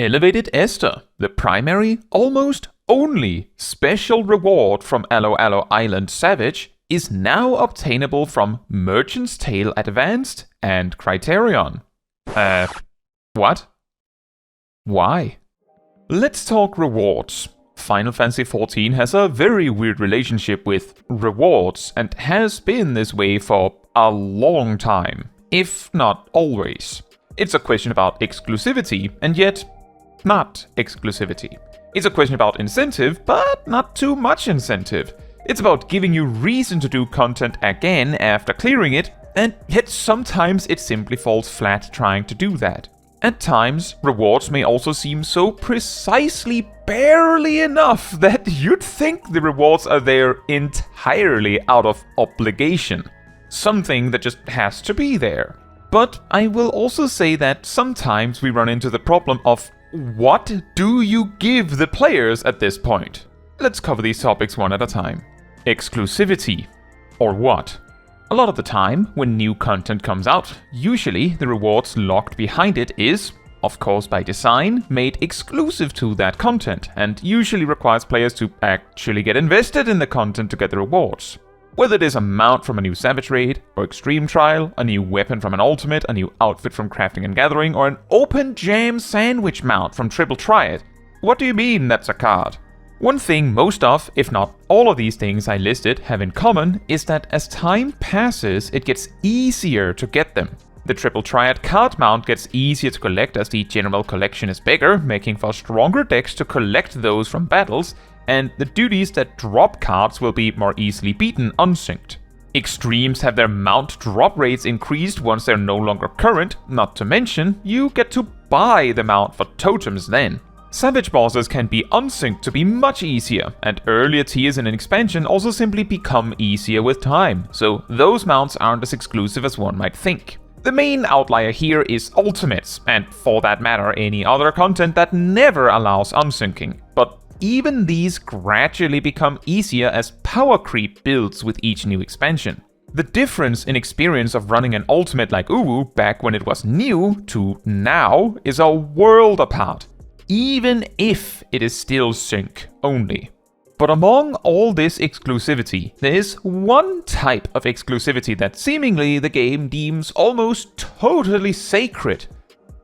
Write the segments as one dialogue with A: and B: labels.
A: Elevated Esther, the primary, almost only special reward from Alo Alo Island Savage, is now obtainable from Merchant's Tale Advanced and Criterion. What? Why? Let's talk rewards. Final Fantasy XIV has a very weird relationship with rewards and has been this way for a long time, if not always. It's a question about exclusivity, and yet not exclusivity. It's a question about incentive, but not too much incentive. It's about giving you reason to do content again after clearing it, and yet sometimes it simply falls flat trying to do that. At times, rewards may also seem so precisely barely enough that you'd think the rewards are there entirely out of obligation. Something that just has to be there. But I will also say that sometimes we run into the problem of what do you give the players at this point? Let's cover these topics one at a time. Exclusivity. Or what? A lot of the time, when new content comes out, usually the rewards locked behind it is, of course by design, made exclusive to that content, and usually requires players to actually get invested in the content to get the rewards. Whether it is a mount from a new Savage Raid, or Extreme Trial, a new weapon from an Ultimate, a new outfit from Crafting and Gathering, or an Open Jam Sandwich mount from Triple Triad. What do you mean that's a card? One thing most of, if not all of these things I listed have in common is that as time passes, it gets easier to get them. The Triple Triad card mount gets easier to collect as the general collection is bigger, making for stronger decks to collect those from battles, and the duties that drop cards will be more easily beaten unsynced. Extremes have their mount drop rates increased once they're no longer current, not to mention, you get to buy the mount for totems then. Savage bosses can be unsynced to be much easier, and earlier tiers in an expansion also simply become easier with time, so those mounts aren't as exclusive as one might think. The main outlier here is Ultimates, and for that matter any other content that never allows unsyncing, but even these gradually become easier as power creep builds with each new expansion. The difference in experience of running an Ultimate like Uwu back when it was new to now is a world apart, even if it is still sync only. But among all this exclusivity, there is one type of exclusivity that seemingly the game deems almost totally sacred.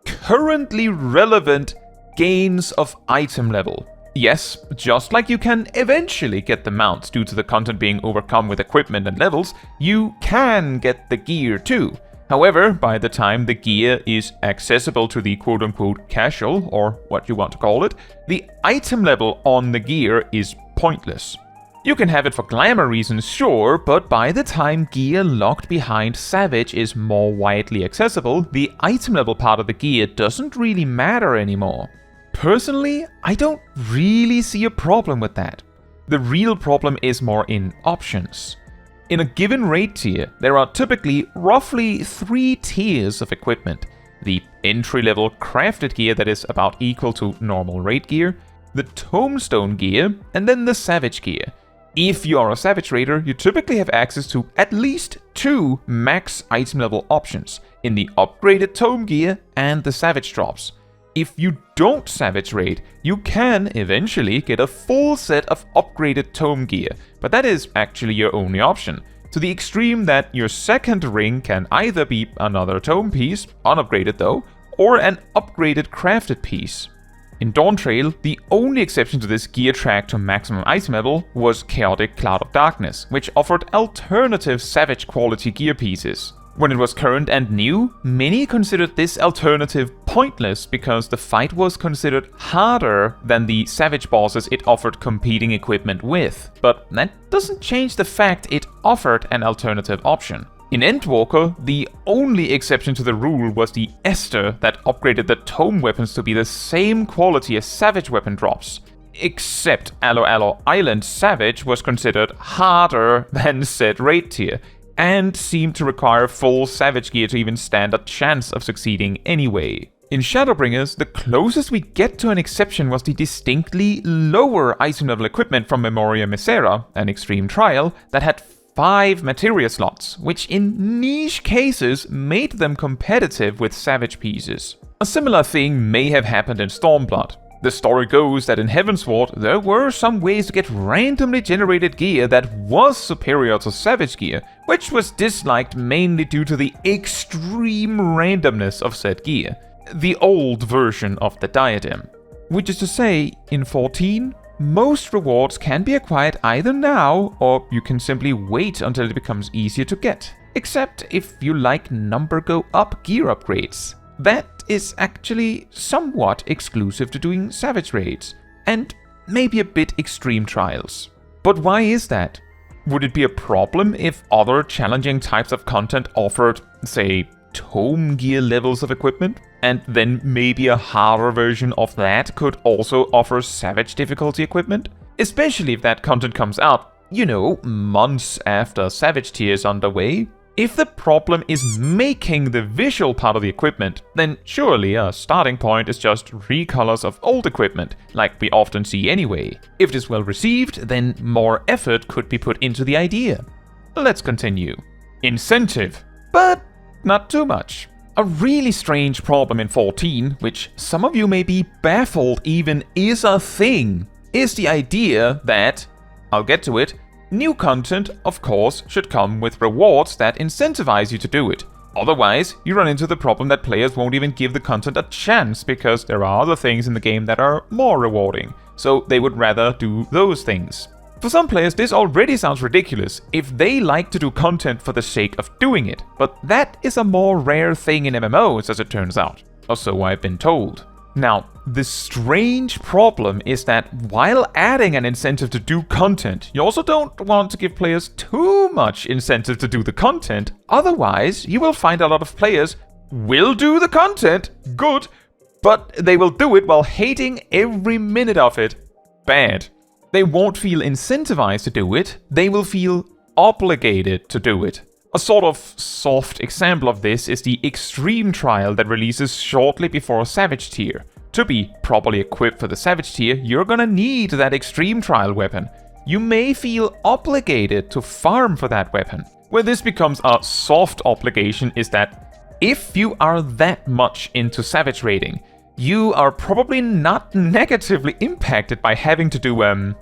A: Currently relevant gains of item level. Yes, just like you can eventually get the mounts due to the content being overcome with equipment and levels, you can get the gear too. However, by the time the gear is accessible to the quote-unquote casual, or what you want to call it, the item level on the gear is pointless. You can have it for glamour reasons, sure, but by the time gear locked behind Savage is more widely accessible, the item level part of the gear doesn't really matter anymore. Personally, I don't really see a problem with that. The real problem is more in options. In a given raid tier, there are typically roughly 3 tiers of equipment. The entry-level crafted gear that is about equal to normal raid gear, the tombstone gear, and then the savage gear. If you are a savage raider, you typically have access to at least 2 max item level options in the upgraded tome gear and the savage drops. If you don't savage raid, you can eventually get a full set of upgraded tome gear, but that is actually your only option, to the extreme that your second ring can either be another tome piece, unupgraded though, or an upgraded crafted piece. In Dawntrail, the only exception to this gear track to maximum item level was Chaotic Cloud of Darkness, which offered alternative savage quality gear pieces. When it was current and new, many considered this alternative pointless because the fight was considered harder than the savage bosses it offered competing equipment with, but that doesn't change the fact it offered an alternative option. In Endwalker, the only exception to the rule was the Esther that upgraded the tome weapons to be the same quality as savage weapon drops. Except Alo Alo Island Savage was considered harder than said raid tier, and seemed to require full savage gear to even stand a chance of succeeding anyway. In Shadowbringers, the closest we get to an exception was the distinctly lower item level equipment from Memoria Misera, an Extreme Trial, that had 5 materia slots, which in niche cases made them competitive with savage pieces. A similar thing may have happened in Stormblood. The story goes that in Heavensward there were some ways to get randomly generated gear that was superior to Savage gear, which was disliked mainly due to the extreme randomness of said gear. The old version of the diadem. Which is to say, in 14, most rewards can be acquired either now, or you can simply wait until it becomes easier to get. Except if you like number go up gear upgrades. That is actually somewhat exclusive to doing Savage raids, and maybe a bit extreme trials. But why is that? Would it be a problem if other challenging types of content offered, say, tome gear levels of equipment? And then maybe a harder version of that could also offer Savage difficulty equipment? Especially if that content comes out, months after Savage tier is underway. If the problem is making the visual part of the equipment, then surely a starting point is just recolors of old equipment, like we often see anyway. If it is well received, then more effort could be put into the idea. Let's continue. Incentive, but not too much. A really strange problem in 14, which some of you may be baffled even is a thing, is the idea that, I'll get to it, new content, of course, should come with rewards that incentivize you to do it. Otherwise, you run into the problem that players won't even give the content a chance because there are other things in the game that are more rewarding, so they would rather do those things. For some players, this already sounds ridiculous if they like to do content for the sake of doing it, but that is a more rare thing in MMOs as it turns out, or so I've been told. Now, the strange problem is that while adding an incentive to do content, you also don't want to give players too much incentive to do the content, otherwise you will find a lot of players will do the content, good, but they will do it while hating every minute of it, bad. They won't feel incentivized to do it, they will feel obligated to do it. A sort of soft example of this is the Extreme Trial that releases shortly before Savage tier. To be properly equipped for the Savage tier, you're gonna need that Extreme Trial weapon. You may feel obligated to farm for that weapon. Where this becomes a soft obligation is that if you are that much into Savage raiding, you are probably not negatively impacted by having to do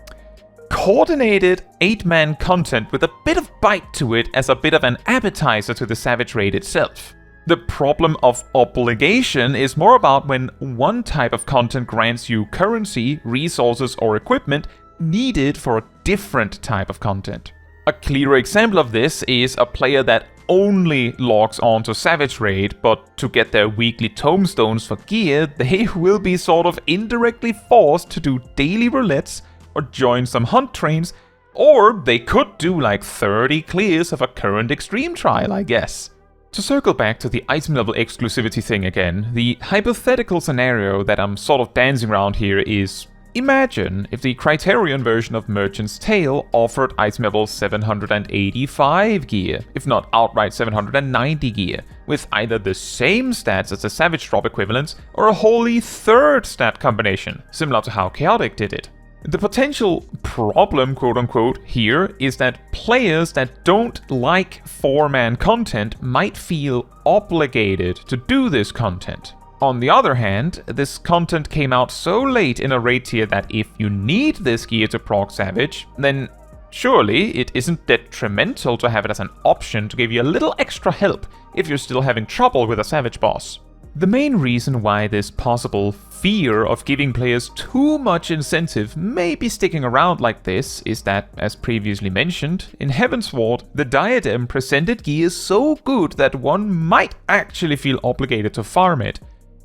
A: coordinated 8-man content with a bit of bite to it as a bit of an appetizer to the Savage raid itself. The problem of obligation is more about when one type of content grants you currency, resources, or equipment needed for a different type of content. A clearer example of this is a player that only logs on to Savage Raid, but to get their weekly tomestones for gear, they will be sort of indirectly forced to do daily roulettes or join some hunt trains, or they could do like 30 clears of a current extreme trial, I guess. To circle back to the item level exclusivity thing again, the hypothetical scenario that I'm sort of dancing around here is, imagine if the Criterion version of Merchant's Tale offered item level 785 gear, if not outright 790 gear, with either the same stats as the Savage drop equivalents or a wholly third stat combination, similar to how Chaotic did it. The potential problem, quote-unquote, here is that players that don't like 4-man content might feel obligated to do this content. On the other hand, this content came out so late in a raid tier that if you need this gear to proc Savage, then surely it isn't detrimental to have it as an option to give you a little extra help if you're still having trouble with a Savage boss. The main reason why this possible fear of giving players too much incentive may be sticking around like this is that, as previously mentioned, in Heavensward, the Diadem presented gear so good that one might actually feel obligated to farm it.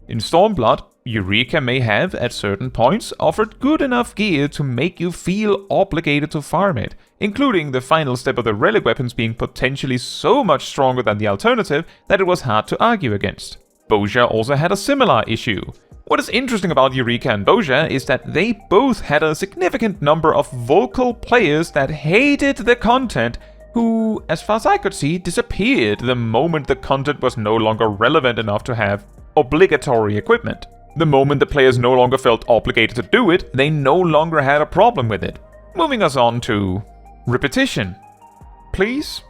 A: In Stormblood, Eureka may have, at certain points, offered good enough gear to make you feel obligated to farm it, including the final step of the relic weapons being potentially so much stronger than the alternative that it was hard to argue against. Bozja also had a similar issue. What is interesting about Eureka and Bozja is that they both had a significant number of vocal players that hated the content who, as far as I could see, disappeared the moment the content was no longer relevant enough to have obligatory equipment. The moment the players no longer felt obligated to do it, they no longer had a problem with it. Moving us on to repetition. Please?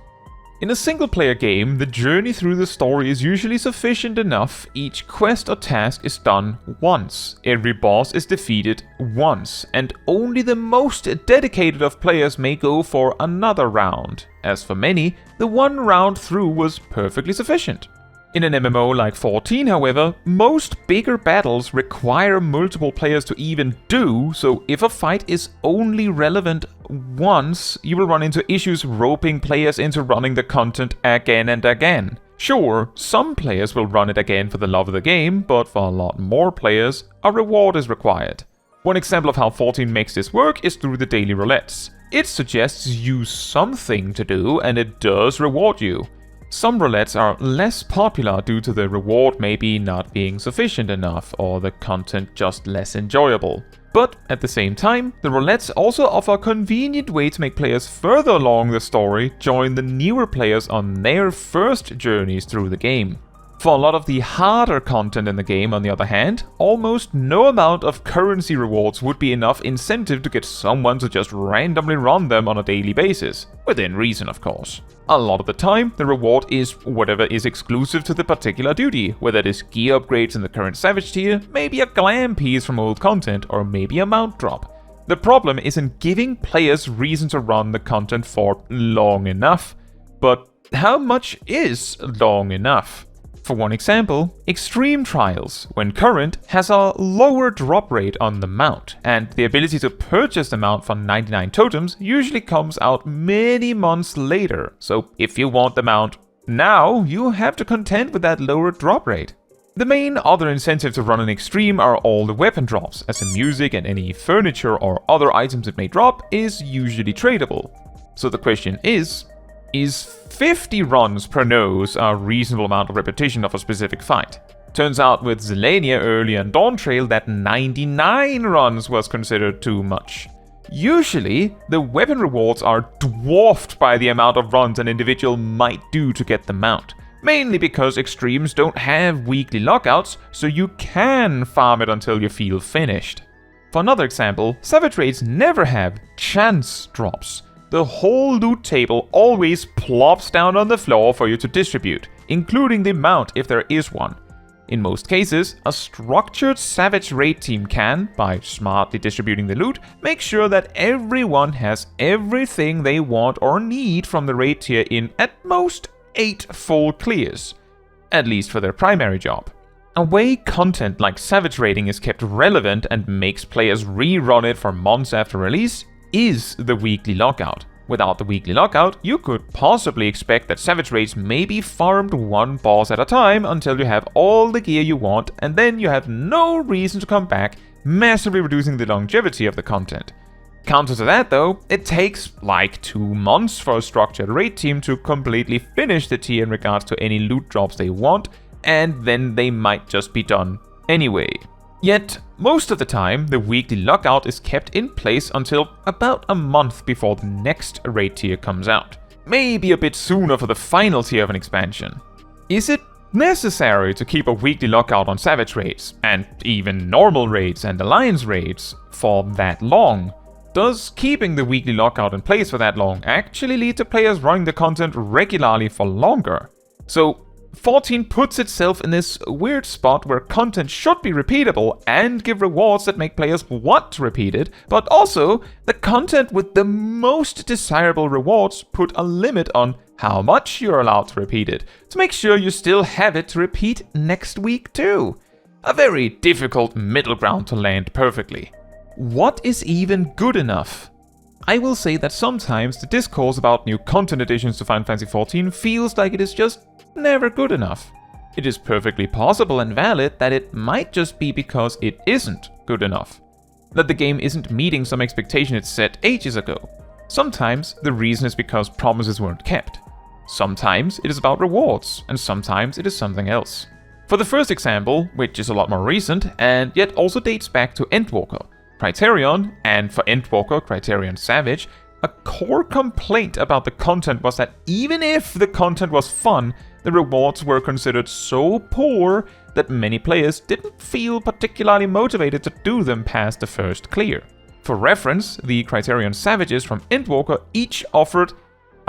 A: In a single-player game, the journey through the story is usually sufficient enough. Each quest or task is done once, every boss is defeated once, and only the most dedicated of players may go for another round. As for many, the one round through was perfectly sufficient. In an MMO like 14, however, most bigger battles require multiple players to even do, so if a fight is only relevant once, you will run into issues roping players into running the content again and again. Sure, some players will run it again for the love of the game, but for a lot more players, a reward is required. One example of how 14 makes this work is through the daily roulettes. It suggests you something to do, and it does reward you. Some roulettes are less popular due to the reward maybe not being sufficient enough, or the content just less enjoyable. But at the same time, the roulettes also offer a convenient way to make players further along the story join the newer players on their first journeys through the game. For a lot of the harder content in the game, on the other hand, almost no amount of currency rewards would be enough incentive to get someone to just randomly run them on a daily basis. Within reason, of course. A lot of the time, the reward is whatever is exclusive to the particular duty, whether it is gear upgrades in the current Savage tier, maybe a glam piece from old content, or maybe a mount drop. The problem is in giving players reason to run the content for long enough. But how much is long enough? For one example, Extreme Trials, when current, has a lower drop rate on the mount, and the ability to purchase the mount for 99 totems usually comes out many months later, so if you want the mount now, you have to contend with that lower drop rate. The main other incentive to run an Extreme are all the weapon drops, as the music and any furniture or other items it may drop is usually tradable. So the question is 50 runs per nose a reasonable amount of repetition of a specific fight? Turns out with Zelania earlier in Dawntrail that 99 runs was considered too much. Usually, the weapon rewards are dwarfed by the amount of runs an individual might do to get the mount. Mainly because Extremes don't have weekly lockouts, so you can farm it until you feel finished. For another example, Savage raids never have chance drops. The whole loot table always plops down on the floor for you to distribute, including the mount if there is one. In most cases, a structured Savage raid team can, by smartly distributing the loot, make sure that everyone has everything they want or need from the raid tier in at most 8 full clears, at least for their primary job. A way content like Savage raiding is kept relevant and makes players rerun it for months after release is the weekly lockout. Without the weekly lockout, you could possibly expect that Savage raids may be farmed one boss at a time until you have all the gear you want, and then you have no reason to come back, massively reducing the longevity of the content. Counter to that though, it takes like 2 months for a structured raid team to completely finish the tier in regards to any loot drops they want, and then they might just be done anyway. Yet, most of the time, the weekly lockout is kept in place until about a month before the next raid tier comes out. Maybe a bit sooner for the final tier of an expansion. Is it necessary to keep a weekly lockout on Savage raids, and even normal raids and Alliance raids, for that long? Does keeping the weekly lockout in place for that long actually lead to players running the content regularly for longer? So, 14 puts itself in this weird spot where content should be repeatable and give rewards that make players want to repeat it, but also the content with the most desirable rewards put a limit on how much you're allowed to repeat it, to make sure you still have it to repeat next week too. A very difficult middle ground to land perfectly. What is even good enough? I will say that sometimes the discourse about new content additions to Final Fantasy XIV feels like it is just never good enough. It is perfectly possible and valid that it might just be because it isn't good enough. That the game isn't meeting some expectation it set ages ago. Sometimes the reason is because promises weren't kept. Sometimes it is about rewards, and sometimes it is something else. For the first example, which is a lot more recent, and yet also dates back to Endwalker, Criterion, and for Endwalker, Criterion Savage, a core complaint about the content was that even if the content was fun, the rewards were considered so poor that many players didn't feel particularly motivated to do them past the first clear. For reference, the Criterion Savages from Endwalker each offered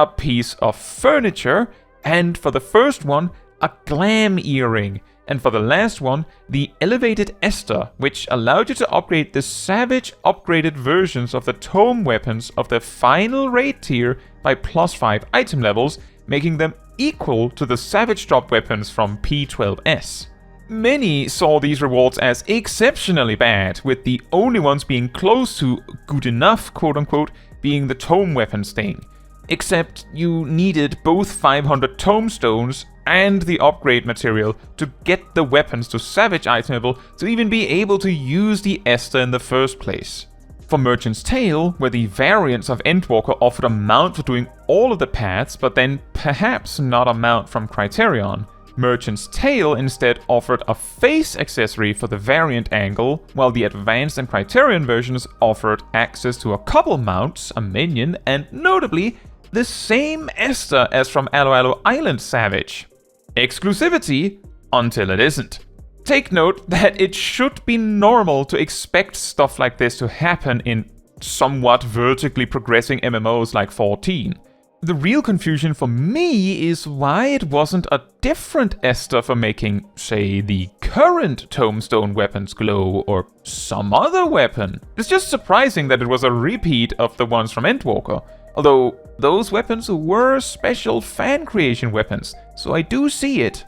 A: a piece of furniture, and for the first one, a glam earring, and for the last one, the elevated Esther, which allowed you to upgrade the savage upgraded versions of the tome weapons of the final raid tier by +5 item levels, making them equal to the savage drop weapons from P12S. Many saw these rewards as exceptionally bad, with the only ones being close to good enough, quote-unquote, being the tome weapons thing. Except you needed both 500 tomestones and the upgrade material to get the weapons to savage itemable to even be able to use the Esther in the first place. For Merchant's Tale, where the variants of Endwalker offered a mount for doing all of the paths, but then perhaps not a mount from Criterion, Merchant's Tale instead offered a face accessory for the variant angle, while the Advanced and Criterion versions offered access to a couple mounts, a minion, and notably, the same Esther as from Alo Island Savage. Exclusivity until it isn't. Take note that it should be normal to expect stuff like this to happen in somewhat vertically progressing MMOs like 14. The real confusion for me is why it wasn't a different Esther for making, say, the current Tomestone weapons glow, or some other weapon. It's just surprising that it was a repeat of the ones from Endwalker, although those weapons were special fan creation weapons, so I do see it.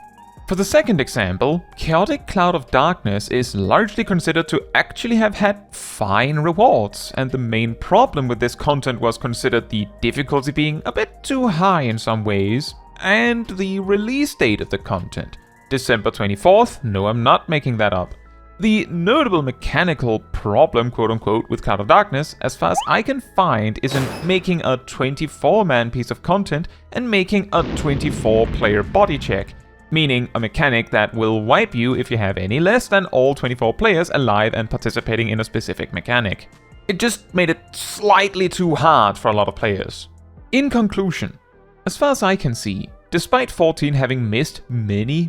A: For the second example, Chaotic Cloud of Darkness is largely considered to actually have had fine rewards, and the main problem with this content was considered the difficulty being a bit too high in some ways, and the release date of the content. December 24th, no, I'm not making that up. The notable mechanical problem, quote-unquote, with Cloud of Darkness, as far as I can find, is in making a 24-man piece of content and making a 24-player body check. Meaning a mechanic that will wipe you if you have any less than all 24 players alive and participating in a specific mechanic. It just made it slightly too hard for a lot of players. In conclusion, as far as I can see, despite 14 having missed many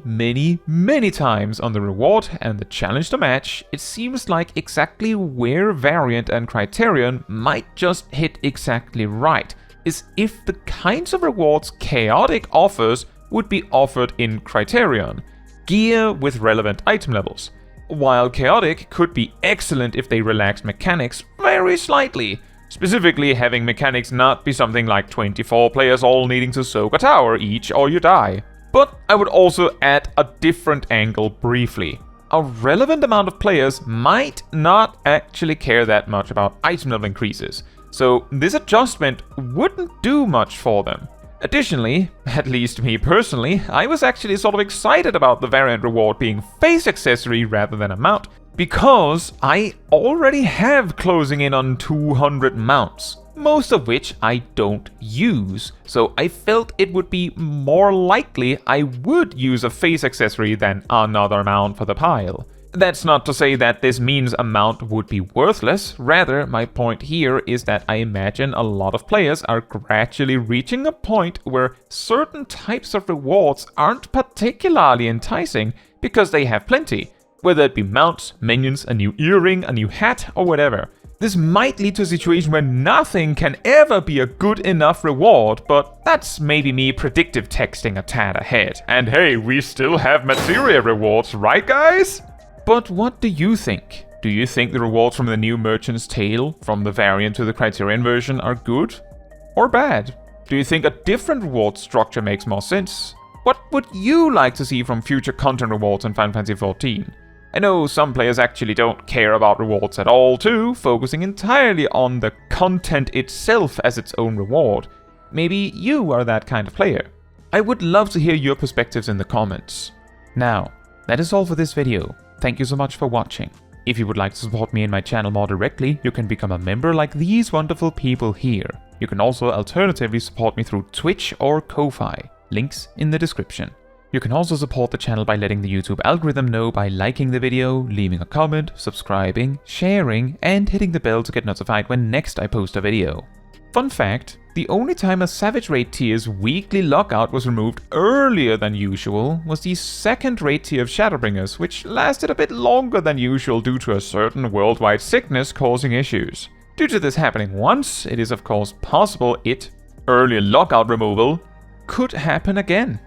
A: times on the reward and the challenge to match, it seems like exactly where Variant and Criterion might just hit exactly right is if the kinds of rewards Chaotic offers would be offered in Criterion, gear with relevant item levels, while Chaotic could be excellent if they relaxed mechanics very slightly, specifically having mechanics not be something like 24 players all needing to soak a tower each or you die. But I would also add a different angle briefly. A relevant amount of players might not actually care that much about item level increases, so this adjustment wouldn't do much for them. Additionally, at least me personally, I was actually sort of excited about the variant reward being face accessory rather than a mount, because I already have closing in on 200 mounts, most of which I don't use, so I felt it would be more likely I would use a face accessory than another mount for the pile. That's not to say that this means a mount would be worthless, rather my point here is that I imagine a lot of players are gradually reaching a point where certain types of rewards aren't particularly enticing because they have plenty, whether it be mounts, minions, a new earring, a new hat, or whatever. This might lead to a situation where nothing can ever be a good enough reward, but that's maybe me predictive texting a tad ahead. And hey, we still have materia rewards, right guys? But what do you think? Do you think the rewards from the new Merchant's Tale, from the variant to the Criterion version, are good? Or bad? Do you think a different reward structure makes more sense? What would you like to see from future content rewards in Final Fantasy XIV? I know some players actually don't care about rewards at all too, focusing entirely on the content itself as its own reward. Maybe you are that kind of player. I would love to hear your perspectives in the comments. Now, that is all for this video. Thank you so much for watching. If you would like to support me and my channel more directly, you can become a member like these wonderful people here. You can also alternatively support me through Twitch or Ko-Fi, links in the description. You can also support the channel by letting the YouTube algorithm know by liking the video, leaving a comment, subscribing, sharing, and hitting the bell to get notified when next I post a video. Fun fact, the only time a Savage Raid tier's weekly lockout was removed earlier than usual was the second raid tier of Shadowbringers, which lasted a bit longer than usual due to a certain worldwide sickness causing issues. Due to this happening once, it is of course possible it early lockout removal could happen again.